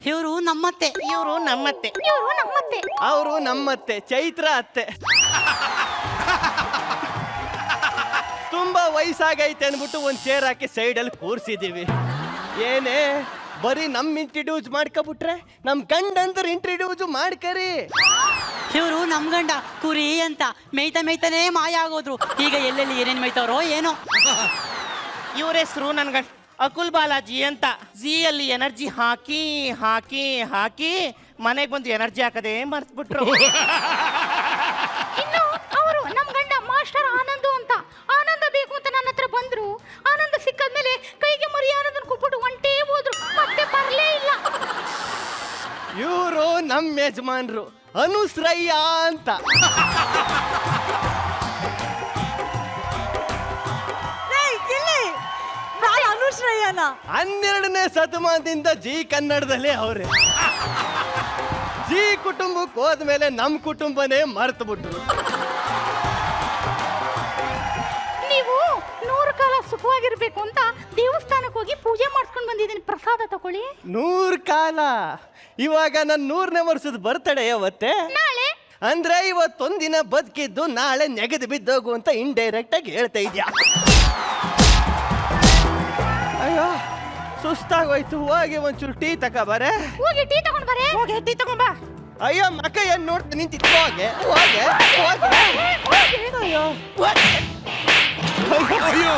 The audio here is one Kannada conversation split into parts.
ಇವರು ನಮ್ಮತ್ತೆ. ಇವರು ನಮ್ಮತ್ತೆ. ಇವರು ನಮ್ಮತ್ತೆ. ಅವರು ನಮ್ಮತ್ತೆ ಚೈತ್ರ ಅತ್ತೆ. ತುಂಬಾ ವಯಸ್ಸಾಗೈತೆ ಅನ್ಬಿಟ್ಟು ಒಂದ್ ಚೇರ್ ಹಾಕಿ ಸೈಡಲ್ಲಿ ಕೂರ್ಸಿದೀವಿ. ಏನೇ ಬರೀ ನಮ್ ಇಂಟ್ರಡ್ಯೂಸ್ ಮಾಡ್ಕೊಬಿಟ್ರೆ ನಮ್ ಗಂಡಂದ್ರ ಇಂಟ್ರಡ್ಯೂಸ್ ಮಾಡ್ಕರಿ. ಇವರು ನಮ್ ಗಂಡ ಕುರಿ ಅಂತ ಮೇಯ್ತಾನೆ ಮಾಯ ಆಗೋದ್ರು. ಈಗ ಎಲ್ಲೆಲ್ಲಿ ಏನೇನ್ ಮೇಯ್ತಾವ್ರೋ ಏನೋ. ಇವ್ರ ಹೆಸರು ನನ್ ಗಂಡ ಅಕುಲ್ ಬಾಲಾಜಿ ಅಂತ. ಝೀಯಲ್ಲಿ ಎನರ್ಜಿ ಹಾಕಿ ಹಾಕಿ ಹಾಕಿ ಮನೆಗೆ ಬಂದು ಎನರ್ಜಿ ಹಾಕದೆ ಮರ್ತ್ಬಿಟ್ರು. ಇನ್ನು ಅವರು ನಮ್ ಗಂಡ ಮಾಸ್ಟರ್ ಆನಂದ್ ಅಂತ. ಆನಂದ ಬೇಕು ಅಂತ ನನ್ನ ಹತ್ರ ಬಂದ್ರು. ಆನಂದ ಸಿಕ್ಕಾದ್ಮೇಲೆ ಕೈಗೆ ಮರಿ ಆನಂದನ್ ಕೊಟ್ಬಿಟ್ಟು ಒಂಟೇ ಹೋದ್ರು, ಮತ್ತೆ ಬರ್ಲೇ ಇಲ್ಲ. ಇವರು ನಮ್ ಯಜಮಾನ್ರು ಅನುಶ್ರಯ್ಯ ಅಂತ. ಅನುಶ್ರಯ್ಯನ 12ನೇ ಶತಮಾನದಿಂದ ಜಿ ಕನ್ನಡದಲ್ಲಿ ಅವ್ರೆ. ಜಿ ಕುಟುಂಬಕ್ಕೆ ಹೋದ್ಮೇಲೆ ನಮ್ ಕುಟುಂಬನೇ ಮರ್ತು ಬಿಟ್ರು. ನೀವು 100 ಕಾಲ ಸುಖವಾಗಿರ್ಬೇಕು ಅಂತ ದೇವಸ್ಥಾನಕ್ಕೆ ಹೋಗಿ ಪೂಜೆ ಮಾಡ್ಸ್ಕೊಂಡ್ ಬಂದಿದ್ದೀನಿ. ಪ್ರಸಾದ ತಗೊಳ್ಳಿ. 100 ಕಾಲ. ಇವಾಗ ನನ್ನ 100ನೇ ವರ್ಷದ ಬರ್ತಡೆ ಯಾವತ್ತೆ? ನಾಳೆ. ಅಂದ್ರೆ ಇವತ್ತೊಂದಿನ ಬದುಕಿದ್ದು ನಾಳೆ ನೆಗೆದು ಬಿದ್ದೋಗು ಅಂತ ಇಂಡೈರೆಕ್ಟ್ ಆಗಿ ಹೇಳ್ತಾ ಇದ್ಯಾ? ಅಯ್ಯೋ ಸುಸ್ತಾಗೋಯ್ತು, ಹೋಗಿ ಒಂಚೂರು ಟೀ ತಗೋಬಾರೆ. ಹೋಗಿ ಟೀ ತಗೊಂಡ್ ಬರೇ. ಹೋಗಿ ಟೀ ತಗೊಂಬ. ಅಯ್ಯೋ ಮಕ್ಕ ಏನ್ ನೋಡ್ತಾ ನಿಂತಿತ್ತು, ಹೋಗೆ ಹೋಗೆ ಹೋಗೆ. ಅಯ್ಯೋ ಅಯ್ಯೋ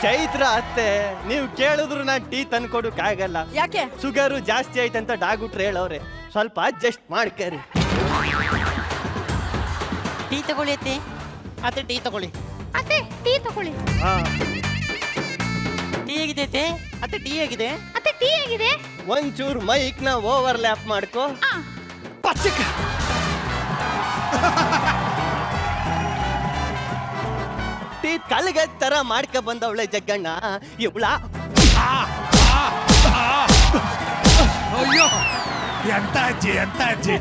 ಚೈತ್ರ ಅತ್ತೆ, ನೀವು ಕೇಳಿದ್ರು ನಾನು ಟೀ ತಂದ್ಕೊಡಕ್ಕಾಗಲ್ಲ. ಯಾಕೆ? ಶುಗರು ಜಾಸ್ತಿ ಆಯ್ತಂತ ಡಾಕ್ಟ್ರು ಹೇಳವ್ರೆ, ಸ್ವಲ್ಪ ಅಡ್ಜಸ್ಟ್ ಮಾಡ್ಕರಿ. ಟೀ ತಗೊಳ್ಳಿ ಅತ್ತೆ. ಅತ್ತೆ ಟೀ ತಗೊಳ್ಳಿ. ಅತ್ತೆ ಟೀ ತಗೊಳ್ಳಿ. ಟೀ ಹೇಗಿದೆ? ಅತ್ತೆ ಟೀ ಹೇಗಿದೆ? ಅತ್ತೆ ಟೀ ಹೇಗಿದೆ? ಒಂಚೂರು ಮೈಕ್ ನ ಓವರ್ಲ್ಯಾಪ್ ಮಾಡ್ಕೋ. ಪಚ್ಚಕ ಟೀ ಕಲ್ಗೆ ತರ ಮಾಡ್ಕ ಬಂದವಳೆ ಜಗ್ಗಣ್ಣ ಇವಳ. ಅಯ್ಯೋ ಎಂತ ಅಜ್ಜಿ ಎಂತ ಅಜ್ಜಿ.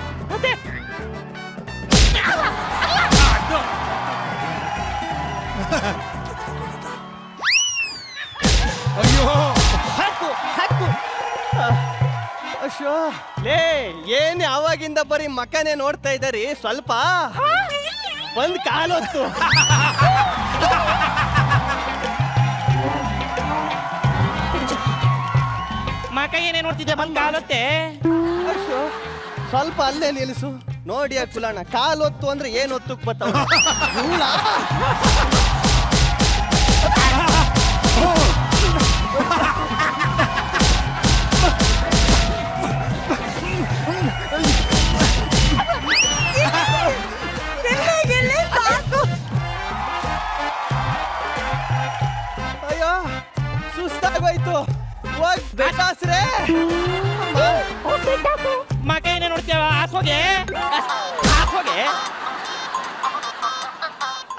ಅಯ್ಯೋ ಹಾಕು ಹಾಕು. ಅಶ್ಯೋ ಲೇ, ಏನ್ ಯಾವಾಗಿಂದ ಬರೀ ಮಕ್ಕನೇ ನೋಡ್ತಾ ಇದ್ದಾರಿ, ಸ್ವಲ್ಪ ಬಂದ್ ಕಾಲೊತ್ತು. ಮಕ ಏನೇ ನೋಡ್ತಿದ್ದೆ ಬಂದ್ ಕಾಲತ್ತೆ. ಅಶ್ಯೋ ಸ್ವಲ್ಪ ಅಲ್ಲೇ ನಿಲ್ಸು. ನೋಡಿ ಕುಲಣ್ಣ, ಕಾಲೊತ್ತು ಅಂದ್ರೆ ಏನ್ ಹೊತ್ತಕ್ ಬರ್ತಾವ. ಅಯ್ಯೋ ಸುಸ್ತಾಗೋಯ್ತು, ಹೋಗ್ ಬೆಟಾಸ್ರೆ. ಮಕ ಏನೇ ನೋಡ್ತೀವ ಹಾಸೋಗೆ ಹಾಸೋಗೆ.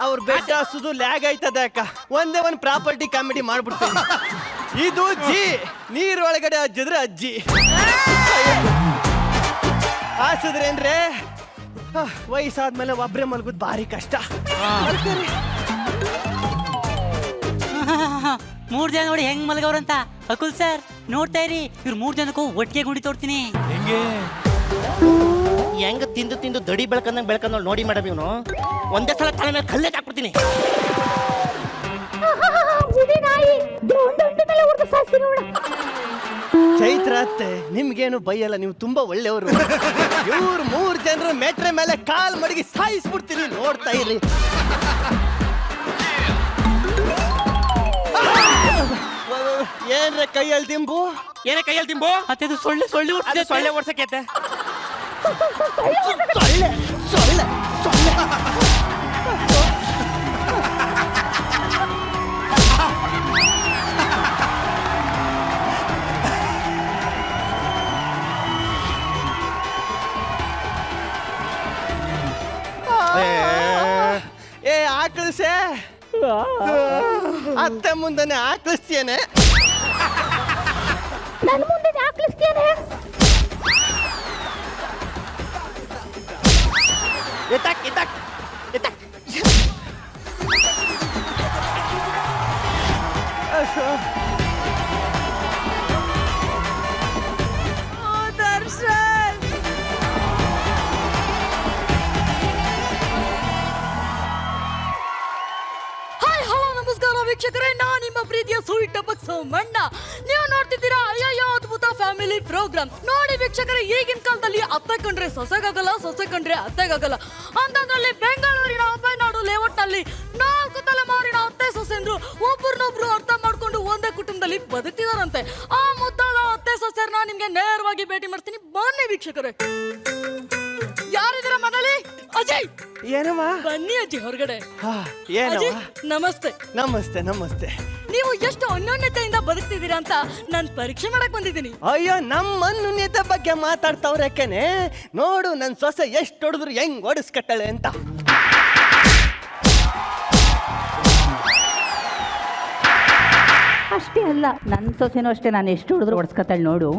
ಅವ್ರ ಬೆಟ್ಟ ಹಾಸುದು ಲ್ಯಾಗ್ ಆಯ್ತದ ಅಕ್ಕ. ಒಂದೇ ಒಂದ್ ಪ್ರಾಪರ್ಟಿ ಕಾಮಿಡಿ ಮಾಡ್ಬಿಡ್ತೀನಿ. ಇದು ಜಿ ನೀರೊಳಗಡೆ ಹಜ್ಜಿದ್ರೆ ಅಜ್ಜಿ ಹಾಸಿದ್ರೇನ್ರೆ ವಯಸ್ಸಾದ್ಮೇಲೆ ಒಬ್ರೆ ಮಲ್ಗುದ್ ಭಾರಿ ಕಷ್ಟ. 3 ಜನ ನೋಡಿ ಹೆಂಗ್ ಮಲಗವ್ರಂತ. ಅಕುಲ್ ಸರ್ ನೋಡ್ತಾ ಇರಿ, ಇವ್ರು 3 ಜನಕ್ಕೂ ಒಟ್ಟಿಗೆ ಗುಂಡಿ ತೋಡ್ತೀನಿ. ಹೆಂಗ ತಿಂದು ತಿಂದು ದಡಿ ಬೆಳ್ಕಂಡ್ ನೋಡಿ ಮೇಡಮ್, ಇವನು ಒಂದೇ ಸಲ ತಲೆ ಮೇಲೆ ಕಲ್ಲೇ ಹಾಕ್ಬಿಡ್ತೀನಿ. ಚೈತ್ರ ಅತ್ತೆ, ನಿಮ್ಗೇನು ಬೈಯಲ್ಲ, ನೀವು ತುಂಬಾ ಒಳ್ಳೆಯವರು. ಇವ್ರು 3 ಜನರು ಮೆಟ್ರೆ ಮೇಲೆ ಕಾಲ್ ಮಡಗಿ ಸಾಯಿಸ್ಬಿಡ್ತೀನಿ, ನೋಡ್ತಾ ಇರಿ. ಏನ್ರೆ ಕೈಯಲ್ಲಿ ದಿಂಬು? ಏನೇ ಕೈಯಲ್ಲಿ ತಿಂಬು? ಮತ್ತೆ ಇದು ಸೊಳ್ಳೆ ಸೊಳ್ಳೆ ಅದು ಸೊಳ್ಳೆ ಓಡ್ಸಕ್ಕೆ. ಸೊಳ್ಳೆ ಸೊಳ್ಳೆ ಸೊಳ್ಳೆ. ಏ ಆಕಳಿಸೆ, ಅತ್ತೆ ಮುಂದನೆ ಆಕಳಿಸ್ತೇನೆ. ನನ್ನ ಮುಂದೆ ಹಾಕ್ಲಿಸ್ತೇನೆ. ಎತ್ತಾಕ್ ಎತ್ತಾಕ್ ಎತ್ತಾಕ್. ಸೋಮಣ್ಣ. ನೀವು ನೋಡ್ತಿದ್ದೀರಾ ಅಯ್ಯಯ್ಯೋ ಅದ್ಭುತ ಫ್ಯಾಮಿಲಿ ಪ್ರೋಗ್ರಾಮ್. ನೋಡಿ ವೀಕ್ಷಕರೇ, ಈಗಿನ ಕಾಲದಲ್ಲಿ ಅತ್ತೆ ಕಂಡ್ರೆ ಸೊಸೆಗಾಗಲ್ಲ, ಸೊಸೆ ಕಂಡ್ರೆ ಅತ್ತೆಗಾಗಲ್ಲ ಅಂತಂದ್ರಲ್ಲಿ ಬೆಂಗಳೂರಿನ ಅಬ್ಬಯ್ಯನಾಡು ಲೇಔಟ್ ನಲ್ಲಿ 4 ತಲೆಮಾರಿನ ಅತ್ತೆ ಸೊಸೆಂದ್ರು ಒಬ್ಬರನ್ನೊಬ್ರು ಅರ್ಥ ಮಾಡ್ಕೊಂಡು ಒಂದೇ ಕುಟುಂಬದಲ್ಲಿ ಬದುಕ್ತಿದಾರಂತೆ. ಆ ಮುದ್ದಾದ ಅತ್ತೆ ಸೊಸೆರ್ನ ನಿಮ್ಗೆ ನೇರವಾಗಿ ಭೇಟಿ ಮಾಡ್ತೀನಿ, ಬನ್ನಿ ವೀಕ್ಷಕರೇ. ಯಾರಿದ್ದೀರಾ ಮನೇಲಿ? ಅಜಯ್ ಏನಮ್ಮ? ಬನ್ನಿ ಅಜ್ಜಿ ಹೊರಗಡೆ. ಏನಮ್ಮ? ಅಜಯ್, ನಮಸ್ತೆ. ನಮಸ್ತೆ ನಮಸ್ತೆ. ನೀವು ಎಷ್ಟು ಅನ್ಯೋನ್ಯತೆಯಿಂದ ಬದುಕ್ತಿದ್ದೀರಾ ಅಂತ ನಾನು ಪರೀಕ್ಷೆ ಮಾಡಕ್ ಬಂದಿದ್ದೀನಿ. ಅಯ್ಯೋ, ನಮ್ಮ ಅನ್ಯೋನ್ಯತೆ ಬಗ್ಗೆ ಮಾತಾಡ್ತಾವ್ರೇಕೆನೆ. ನೋಡು ನನ್ನ ಸೊಸೆ ಎಷ್ಟು ಹೊಡೆದ್ರು ಹೆಂಗ್ ಓಡಿಸ್ಕಟ್ಟಳೆ ಅಂತ. ಅಷ್ಟೇ ಅಲ್ಲ, ನನ್ನ ಸೊಸೆನೂ ಅಷ್ಟೇ, ನಾನು ಎಷ್ಟು ಹೊಡೆದ್ರು ಓಡಿಸ್ಕೊತಾಳೆ ನೋಡು.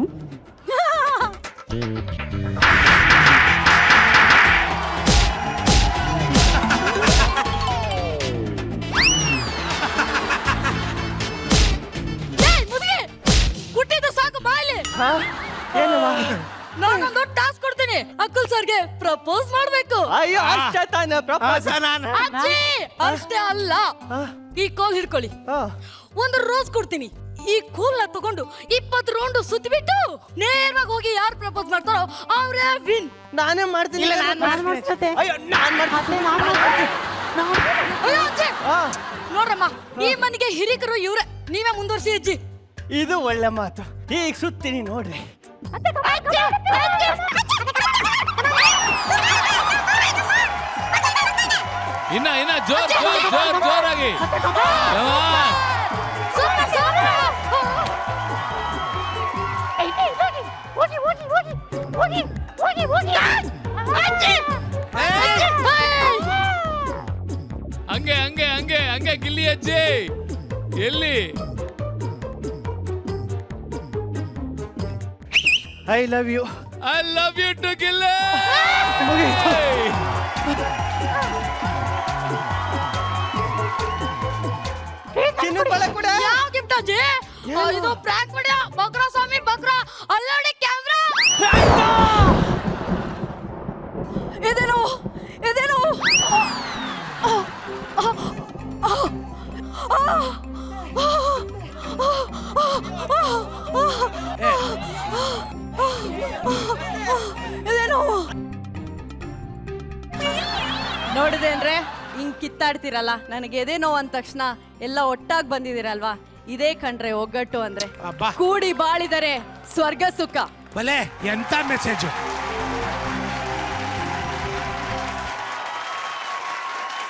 ಹುಟ್ಟಿದ್ದು ಸಾಕು, ಬಾಯ್ಲಿ. ಏನಮ್ಮ? ನಾನೊಂದು ಟಾಸ್ಕ್ ಕೊಡ್ತೀನಿ. ಅಕ್ಕಲ್ ಸರ್ಗೆ ಪ್ರಪೋಸ್ ಮಾಡ್ಬೇಕು. ಅಯ್ಯೋ, ಅಷ್ಟೇ ತಾನೇ ಪ್ರಪೋಸ್? ನಾನು ಅಜ್ಜಿ, ಅಷ್ಟೇ ಅಲ್ಲ, ಈ ಕೋಲ್ ಹಿಡ್ಕೊಳ್ಳಿ. ಒಂದು ರೋಸ್ ಕೊಡ್ತೀನಿ. ಈ ಕೋಲ್ ನ ತಗೊಂಡು 20 ರೌಂಡ್ ಸುತ್ತಿಬಿಟ್ಟು ನೇರವಾಗಿ ಹೋಗಿ ಯಾರು ಪ್ರಪೋಸ್ ಮಾಡ್ತಾರೋ ಅವ್ರೇ ವಿನ್. ನಾನೇ ಮಾಡ್ತೀನಿ. ಇಲ್ಲ, ನಾನ್ ಮಾಡ್ಕೊತೆ. ಅಯ್ಯೋ, ನಾನ್ ಮಾಡ್ತೀನಿ. ಅಯ್ಯೋ ಅಜ್ಜಿ, ನೋಡ್ರಮ್ಮ, ಈ ಮನೆಗೆ ಹಿರಿಕರು ಇವ್ರೆ, ನೀವೇ ಮುಂದುವರ್ಸಿ ಅಜ್ಜಿ. ಇದು ಒಳ್ಳೆ ಮಾತು. ಈಗ ಸುತ್ತೀನಿ ನೋಡ್ರಿ. ಇನ್ನ ಜೋರಾಗಿ. ಹಂಗೆ ಗಿಲ್ಲಿ ಅಜ್ಜಿ ಎಲ್ಲಿ? I love you. I love you too Gilli. Chinnu ಬಳೆ ಕೂಡ. ಯಾವ ಗಿಫ್ಟ್ ಅಜ್ಜಿ? ಇದು ಪ್ರಾಂಕ್ ವಿಡಿಯೋ. ಬಕ್ರಾ ಸ್ವಾಮಿ ಬಕ್ರಾ, ಅಲ್ಲೋಡಿ ಕ್ಯಾಮ್ರಾ. ಇದೇನು ಇದೇನು? ಇದೇನು? ನೋಡಿದೇನ್ರೆ, ಹಿಂಗ್ ಕಿತ್ತಾಡ್ತಿರಲ್ಲ. ನನಗೆ ಎದೆ ನೋವು ಅಂದ ತಕ್ಷಣ ಎಲ್ಲ ಒಟ್ಟಾಗಿ ಬಂದಿದ್ದೀರಲ್ವಾ? ಇದೇ ಕಂಡ್ರೆ ಒಗ್ಗಟ್ಟು ಅಂದ್ರೆ. ಅಬ್ಬಾ. ಕೂಡಿ ಬಾಳಿದರೆ ಸ್ವರ್ಗ ಸುಖ. ಬಲೆ ಎಂತ ಮೆಸೇಜು.